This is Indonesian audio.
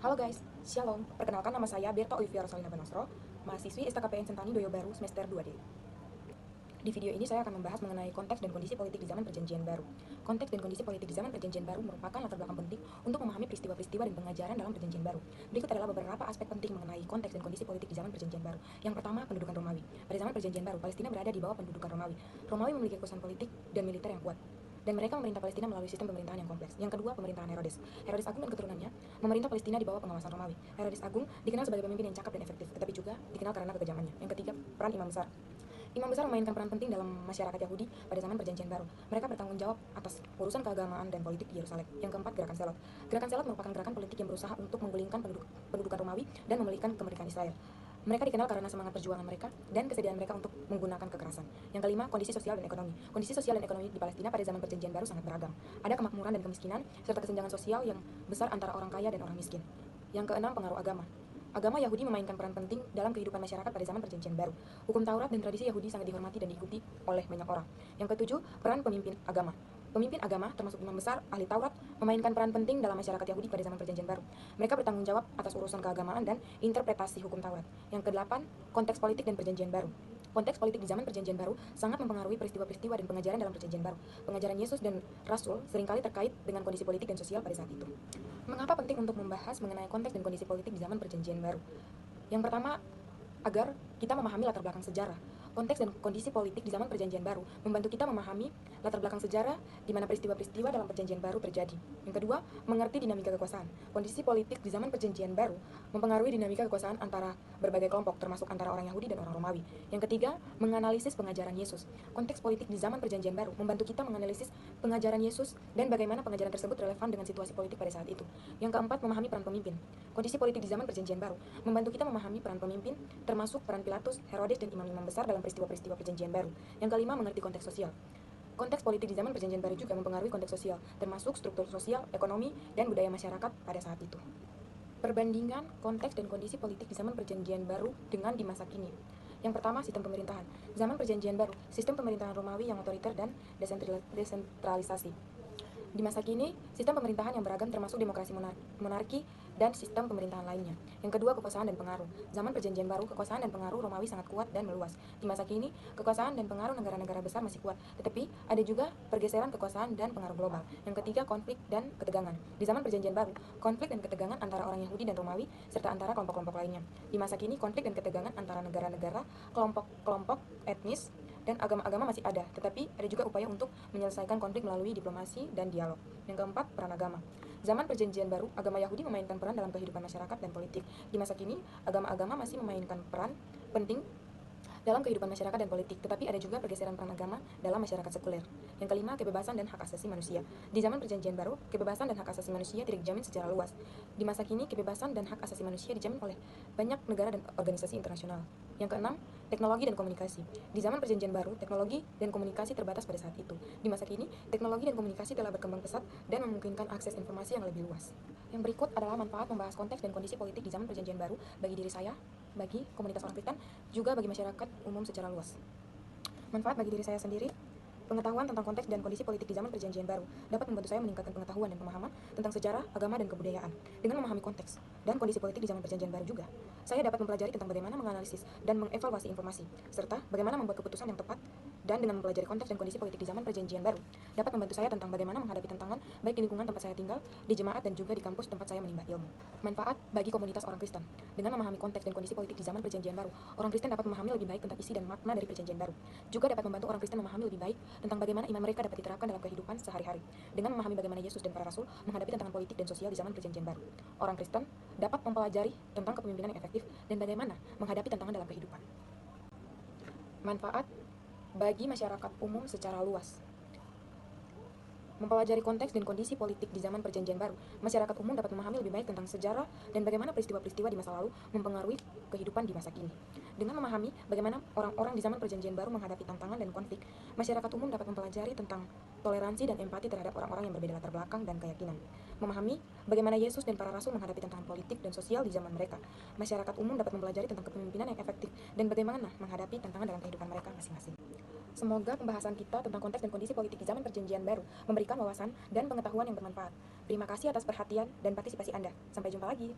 Halo guys, Shalom. Perkenalkan nama saya Berta Olivia Rosalina Banosro, mahasiswi STKPN Sentani Doyo Baru semester 2D. Di video ini saya akan membahas mengenai konteks dan kondisi politik di zaman perjanjian baru. Konteks dan kondisi politik di zaman perjanjian baru merupakan latar belakang penting untuk memahami peristiwa-peristiwa dan pengajaran dalam perjanjian baru. Berikut adalah beberapa aspek penting mengenai konteks dan kondisi politik di zaman perjanjian baru. Yang pertama, pendudukan Romawi. Pada zaman perjanjian baru, Palestina berada di bawah pendudukan Romawi. Romawi memiliki kekuasaan politik dan militer yang kuat, dan mereka memerintah Palestina melalui sistem pemerintahan yang kompleks. Yang kedua, pemerintahan Herodes. Herodes Agung dan keturunannya memerintah Palestina di bawah pengawasan Romawi. Herodes Agung dikenal sebagai pemimpin yang cakap dan efektif, tetapi juga dikenal karena kekejamannya. Yang ketiga, peran imam besar. Imam besar memainkan peran penting dalam masyarakat Yahudi pada zaman perjanjian baru. Mereka bertanggung jawab atas urusan keagamaan dan politik di Yerusalem. Yang keempat, gerakan Selot. Gerakan Selot merupakan gerakan politik yang berusaha untuk menggulingkan pendudukan Romawi dan memulihkan kemerdekaan Israel. Mereka dikenal karena semangat perjuangan mereka dan kesediaan mereka untuk menggunakan kekerasan. Yang kelima, kondisi sosial dan ekonomi. Kondisi sosial dan ekonomi di Palestina pada zaman perjanjian baru sangat beragam. Ada kemakmuran dan kemiskinan, serta kesenjangan sosial yang besar antara orang kaya dan orang miskin. Yang keenam, pengaruh agama. Agama Yahudi memainkan peran penting dalam kehidupan masyarakat pada zaman perjanjian baru. Hukum Taurat dan tradisi Yahudi sangat dihormati dan diikuti oleh banyak orang. Yang ketujuh, peran pemimpin agama. Pemimpin agama, termasuk imam besar, ahli Taurat, memainkan peran penting dalam masyarakat Yahudi pada zaman perjanjian baru. Mereka bertanggung jawab atas urusan keagamaan dan interpretasi hukum Taurat. Yang kedelapan, konteks politik dan perjanjian baru. Konteks politik di zaman perjanjian baru sangat mempengaruhi peristiwa-peristiwa dan pengajaran dalam perjanjian baru. Pengajaran Yesus dan Rasul seringkali terkait dengan kondisi politik dan sosial pada saat itu. Mengapa penting untuk membahas mengenai konteks dan kondisi politik di zaman perjanjian baru? Yang pertama, agar kita memahami latar belakang sejarah. Konteks dan kondisi politik di zaman perjanjian baru membantu kita memahami latar belakang sejarah di mana peristiwa-peristiwa dalam perjanjian baru terjadi. Yang kedua, mengerti dinamika kekuasaan. Kondisi politik di zaman perjanjian baru mempengaruhi dinamika kekuasaan antara berbagai kelompok, termasuk antara orang Yahudi dan orang Romawi. Yang ketiga, menganalisis pengajaran Yesus. Konteks politik di zaman perjanjian baru membantu kita menganalisis pengajaran Yesus dan bagaimana pengajaran tersebut relevan dengan situasi politik pada saat itu. Yang keempat, memahami peran pemimpin. Kondisi politik di zaman perjanjian baru membantu kita memahami peran pemimpin, termasuk peran Pilatus, Herodes, dan imam-imam besar dalam peristiwa-peristiwa perjanjian baru. Yang kelima, mengerti konteks sosial. Konteks politik di zaman perjanjian baru juga mempengaruhi konteks sosial, termasuk struktur sosial, ekonomi, dan budaya masyarakat pada saat itu. Perbandingan konteks dan kondisi politik di zaman perjanjian baru dengan di masa kini. Yang pertama, sistem pemerintahan. Zaman perjanjian baru, sistem pemerintahan Romawi yang otoriter dan desentralisasi. Di masa kini, sistem pemerintahan yang beragam termasuk demokrasi monarki dan sistem pemerintahan lainnya. Yang kedua, kekuasaan dan pengaruh. Zaman perjanjian baru, kekuasaan dan pengaruh Romawi sangat kuat dan meluas. Di masa kini, kekuasaan dan pengaruh negara-negara besar masih kuat, tetapi ada juga pergeseran kekuasaan dan pengaruh global. Yang ketiga, konflik dan ketegangan. Di zaman perjanjian baru, konflik dan ketegangan antara orang Yahudi dan Romawi serta antara kelompok-kelompok lainnya. Di masa kini, konflik dan ketegangan antara negara-negara, kelompok-kelompok etnis, dan agama-agama masih ada, tetapi ada juga upaya untuk menyelesaikan konflik melalui diplomasi dan dialog. Yang keempat, peran agama. Zaman perjanjian baru, agama Yahudi memainkan peran dalam kehidupan masyarakat dan politik. Di masa kini, agama-agama masih memainkan peran penting dalam kehidupan masyarakat dan politik, tetapi ada juga pergeseran peran agama dalam masyarakat sekuler. Yang kelima, kebebasan dan hak asasi manusia. Di zaman perjanjian baru, kebebasan dan hak asasi manusia tidak dijamin secara luas. Di masa kini, kebebasan dan hak asasi manusia dijamin oleh banyak negara dan organisasi internasional. Yang keenam, teknologi dan komunikasi. Di zaman perjanjian baru, teknologi dan komunikasi terbatas pada saat itu. Di masa kini, teknologi dan komunikasi telah berkembang pesat dan memungkinkan akses informasi yang lebih luas. Yang berikut adalah manfaat membahas konteks dan kondisi politik di zaman perjanjian baru bagi diri saya, bagi komunitas orang Kristen, juga bagi masyarakat umum secara luas. Manfaat bagi diri saya sendiri: pengetahuan tentang konteks dan kondisi politik di zaman perjanjian baru dapat membantu saya meningkatkan pengetahuan dan pemahaman tentang sejarah, agama, dan kebudayaan. Dengan memahami konteks dan kondisi politik di zaman perjanjian baru juga, saya dapat mempelajari tentang bagaimana menganalisis dan mengevaluasi informasi, serta bagaimana membuat keputusan yang tepat. Dan dengan mempelajari konteks dan kondisi politik di zaman perjanjian baru, dapat membantu saya tentang bagaimana menghadapi tantangan baik di lingkungan tempat saya tinggal, di jemaat, dan juga di kampus tempat saya menimba ilmu. Manfaat bagi komunitas orang Kristen. Dengan memahami konteks dan kondisi politik di zaman perjanjian baru, orang Kristen dapat memahami lebih baik tentang isi dan makna dari perjanjian baru. Juga dapat membantu orang Kristen memahami lebih baik tentang bagaimana iman mereka dapat diterapkan dalam kehidupan sehari-hari. Dengan memahami bagaimana Yesus dan para rasul menghadapi tantangan politik dan sosial di zaman perjanjian baru, orang Kristen dapat mempelajari tentang kepemimpinan yang efektif dan bagaimana menghadapi tantangan dalam kehidupan. Manfaat bagi masyarakat umum secara luas. Mempelajari konteks dan kondisi politik di zaman perjanjian baru, masyarakat umum dapat memahami lebih baik tentang sejarah dan bagaimana peristiwa-peristiwa di masa lalu mempengaruhi kehidupan di masa kini. Dengan memahami bagaimana orang-orang di zaman perjanjian baru menghadapi tantangan dan konflik, masyarakat umum dapat mempelajari tentang toleransi dan empati terhadap orang-orang yang berbeda latar belakang dan keyakinan. Memahami bagaimana Yesus dan para rasul menghadapi tantangan politik dan sosial di zaman mereka, masyarakat umum dapat mempelajari tentang kepemimpinan yang efektif dan bagaimana menghadapi tantangan dalam kehidupan mereka masing-masing. Semoga pembahasan kita tentang konteks dan kondisi politik di zaman perjanjian baru memberikan wawasan dan pengetahuan yang bermanfaat. Terima kasih atas perhatian dan partisipasi Anda. Sampai jumpa lagi.